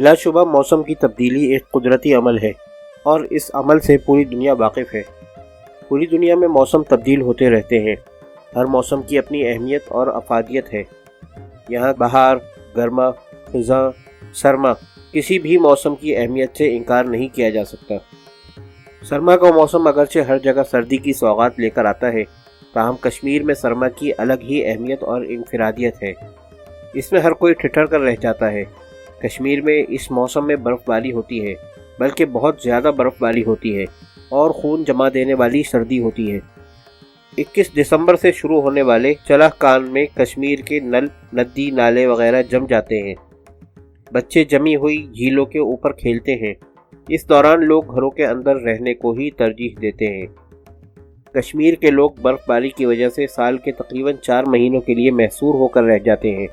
بلا شبہ موسم کی تبدیلی ایک قدرتی عمل ہے اور اس عمل سے پوری دنیا واقف ہے۔ پوری دنیا میں موسم تبدیل ہوتے رہتے ہیں۔ ہر موسم کی اپنی اہمیت اور افادیت ہے۔ یہاں بہار، گرما، خزاں، سرما کسی بھی موسم کی اہمیت سے انکار نہیں کیا جا سکتا۔ سرما کا موسم اگرچہ ہر جگہ سردی کی سوغات لے کر آتا ہے، تاہم کشمیر میں سرما کی الگ ہی اہمیت اور انفرادیت ہے۔ اس میں ہر کوئی ٹھٹر کر رہ جاتا ہے۔ کشمیر میں اس موسم میں برف باری ہوتی ہے، بلکہ بہت زیادہ برف باری ہوتی ہے اور خون جما دینے والی سردی ہوتی ہے۔ 21 دسمبر سے شروع ہونے والے چلہ کان میں کشمیر کے نل، ندی، نالے وغیرہ جم جاتے ہیں۔ بچے جمی ہوئی جھیلوں کے اوپر کھیلتے ہیں۔ اس دوران لوگ گھروں کے اندر رہنے کو ہی ترجیح دیتے ہیں۔ کشمیر کے لوگ برف باری کی وجہ سے سال کے تقریباً 4 مہینوں کے لیے محصور ہو کر رہ جاتے ہیں،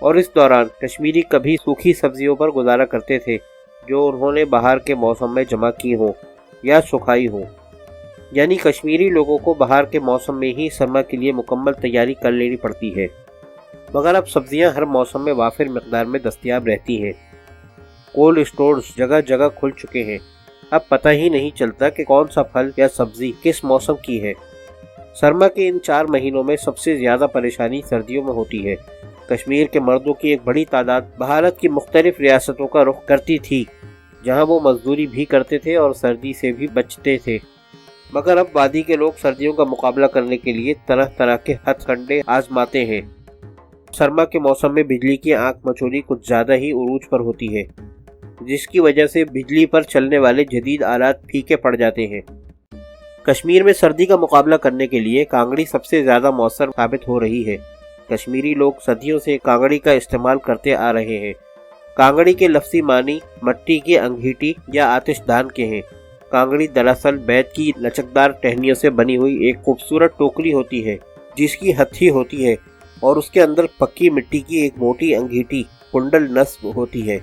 اور اس دوران کشمیری کبھی سوکھی سبزیوں پر گزارا کرتے تھے جو انہوں نے بہار کے موسم میں جمع کی ہوں یا سکھائی ہوں۔ یعنی کشمیری لوگوں کو بہار کے موسم میں ہی سرما کے لیے مکمل تیاری کر لینی پڑتی ہے، مگر اب سبزیاں ہر موسم میں وافر مقدار میں دستیاب رہتی ہیں۔ کولڈ اسٹورز جگہ جگہ کھل چکے ہیں۔ اب پتہ ہی نہیں چلتا کہ کون سا پھل یا سبزی کس موسم کی ہے۔ سرما کے ان 4 مہینوں میں سب سے زیادہ پریشانی سردیوں میں ہوتی ہے۔ کشمیر کے مردوں کی ایک بڑی تعداد بھارت کی مختلف ریاستوں کا رخ کرتی تھی، جہاں وہ مزدوری بھی کرتے تھے اور سردی سے بھی بچتے تھے۔ مگر اب وادی کے لوگ سردیوں کا مقابلہ کرنے کے لیے طرح طرح کے ہتھ کنڈے آزماتے ہیں۔ سرما کے موسم میں بجلی کی آنکھ مچولی کچھ زیادہ ہی عروج پر ہوتی ہے، جس کی وجہ سے بجلی پر چلنے والے جدید آلات پھیکے پڑ جاتے ہیں۔ کشمیر میں سردی کا مقابلہ کرنے کے لیے کانگڑی سب سے زیادہ مؤثر ثابت ہو رہی ہے۔ کشمیری لوگ صدیوں سے کانگڑی کا استعمال کرتے آ رہے ہیں۔ کانگڑی کے لفظی معنی مٹی کی انگیٹھی یا آتش دان کے ہیں۔ کانگڑی دراصل بیت کی لچکدار ٹہنیوں سے بنی ہوئی ایک خوبصورت ٹوکری ہوتی ہے، جس کی ہتھی ہوتی ہے اور اس کے اندر پکی مٹی کی ایک موٹی انگیٹھی کنڈل نصب ہوتی ہے۔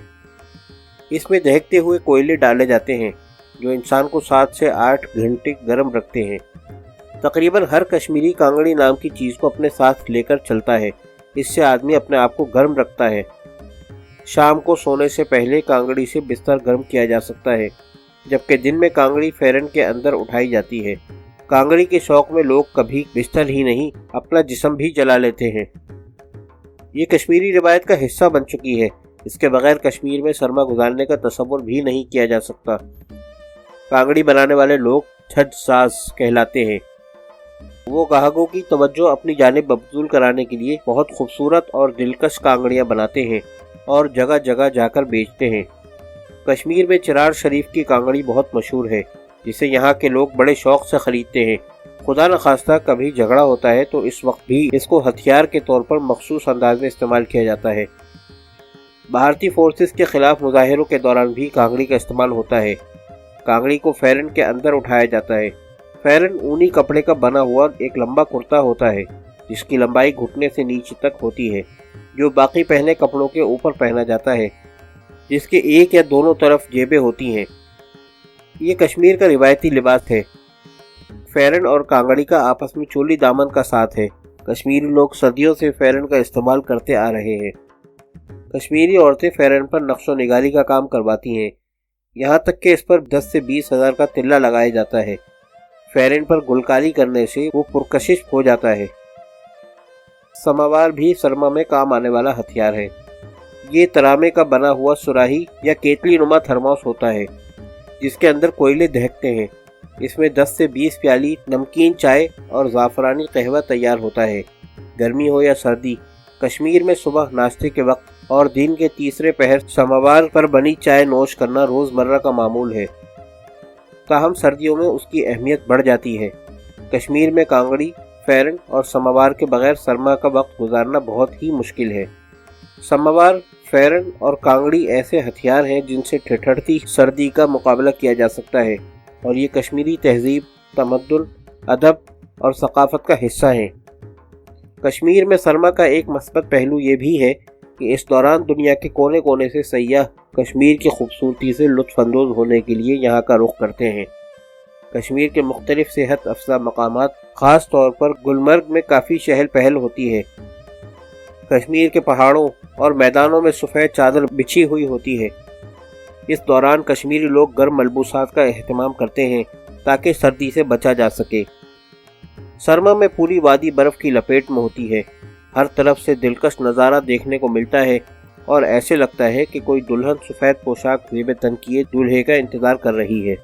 اس میں دہکتے ہوئے کوئلے ڈالے جاتے ہیں جو انسان کو 7 سے 8 گھنٹے گرم رکھتے ہیں۔ تقریباً ہر کشمیری کانگڑی نام کی چیز کو اپنے ساتھ لے کر چلتا ہے۔ اس سے آدمی اپنے آپ کو گرم رکھتا ہے۔ شام کو سونے سے پہلے کانگڑی سے بستر گرم کیا جا سکتا ہے، جبکہ دن میں کانگڑی فیرن کے اندر اٹھائی جاتی ہے۔ کانگڑی کے شوق میں لوگ کبھی بستر ہی نہیں، اپنا جسم بھی جلا لیتے ہیں۔ یہ کشمیری روایت کا حصہ بن چکی ہے۔ اس کے بغیر کشمیر میں سرما گزارنے کا تصور بھی نہیں کیا جا سکتا۔ کانگڑی بنانے والے لوگ چھج ساز کہلاتے ہیں۔ وہ گاہکوں کی توجہ اپنی جانب مبذول کرانے کے لیے بہت خوبصورت اور دلکش کانگڑیاں بناتے ہیں اور جگہ جگہ جا کر بیچتے ہیں۔ کشمیر میں چرار شریف کی کانگڑی بہت مشہور ہے، جسے یہاں کے لوگ بڑے شوق سے خریدتے ہیں۔ خدا نخواستہ کبھی جھگڑا ہوتا ہے تو اس وقت بھی اس کو ہتھیار کے طور پر مخصوص انداز میں استعمال کیا جاتا ہے۔ بھارتی فورسز کے خلاف مظاہروں کے دوران بھی کانگڑی کا استعمال ہوتا ہے۔ کانگڑی کو فیرن کے اندر اٹھایا جاتا ہے۔ فیرن اونی کپڑے کا بنا ہوا ایک لمبا کرتا ہوتا ہے، جس کی لمبائی گھٹنے سے نیچے تک ہوتی ہے، جو باقی پہنے کپڑوں کے اوپر پہنا جاتا ہے، جس کے ایک یا دونوں طرف جیبیں ہوتی ہیں۔ یہ کشمیر کا روایتی لباس ہے۔ فیرن اور کانگڑی کا آپس میں چولی دامن کا ساتھ ہے۔ کشمیری لوگ صدیوں سے فیرن کا استعمال کرتے آ رہے ہیں۔ کشمیری عورتیں فیرن پر نقش و نگاری کا کام کرواتی ہیں، یہاں تک کہ اس پر 10 سے 20 ہزار کا تلہ لگایا جاتا ہے۔ فیرن پر گلکاری کرنے سے وہ پرکشش ہو جاتا ہے۔ سماوار بھی سرما میں کام آنے والا ہتھیار ہے۔ یہ ترامے کا بنا ہوا سراہی یا کیتلی نما تھرموس ہوتا ہے، جس کے اندر کوئلے دہکتے ہیں۔ اس میں 10 سے 20 پیالی نمکین چائے اور زعفرانی قہوہ تیار ہوتا ہے۔ گرمی ہو یا سردی، کشمیر میں صبح ناشتے کے وقت اور دن کے تیسرے پہر سماوار پر بنی چائے نوش کرنا روزمرہ کا معمول ہے۔ تاہم سردیوں میں اس کی اہمیت بڑھ جاتی ہے۔ کشمیر میں کانگڑی، فیرن اور سماوار کے بغیر سرما کا وقت گزارنا بہت ہی مشکل ہے۔ سماوار، فیرن اور کانگڑی ایسے ہتھیار ہیں جن سے ٹھٹھرتی سردی کا مقابلہ کیا جا سکتا ہے، اور یہ کشمیری تہذیب، تمدن، ادب اور ثقافت کا حصہ ہیں۔ کشمیر میں سرما کا ایک مثبت پہلو یہ بھی ہے کہ اس دوران دنیا کے کونے کونے سے سیاح کشمیر کی خوبصورتی سے لطف اندوز ہونے کے لیے یہاں کا رخ کرتے ہیں۔ کشمیر کے مختلف صحت افزا مقامات، خاص طور پر گلمرگ میں کافی چہل پہل ہوتی ہے۔ کشمیر کے پہاڑوں اور میدانوں میں سفید چادر بچھی ہوئی ہوتی ہے۔ اس دوران کشمیری لوگ گرم ملبوسات کا اہتمام کرتے ہیں تاکہ سردی سے بچا جا سکے۔ سرما میں پوری وادی برف کی لپیٹ میں ہوتی ہے۔ ہر طرف سے دلکش نظارہ دیکھنے کو ملتا ہے اور ایسے لگتا ہے کہ کوئی دلہن سفید پوشاک زیب تن کیے دولہے کا انتظار کر رہی ہے۔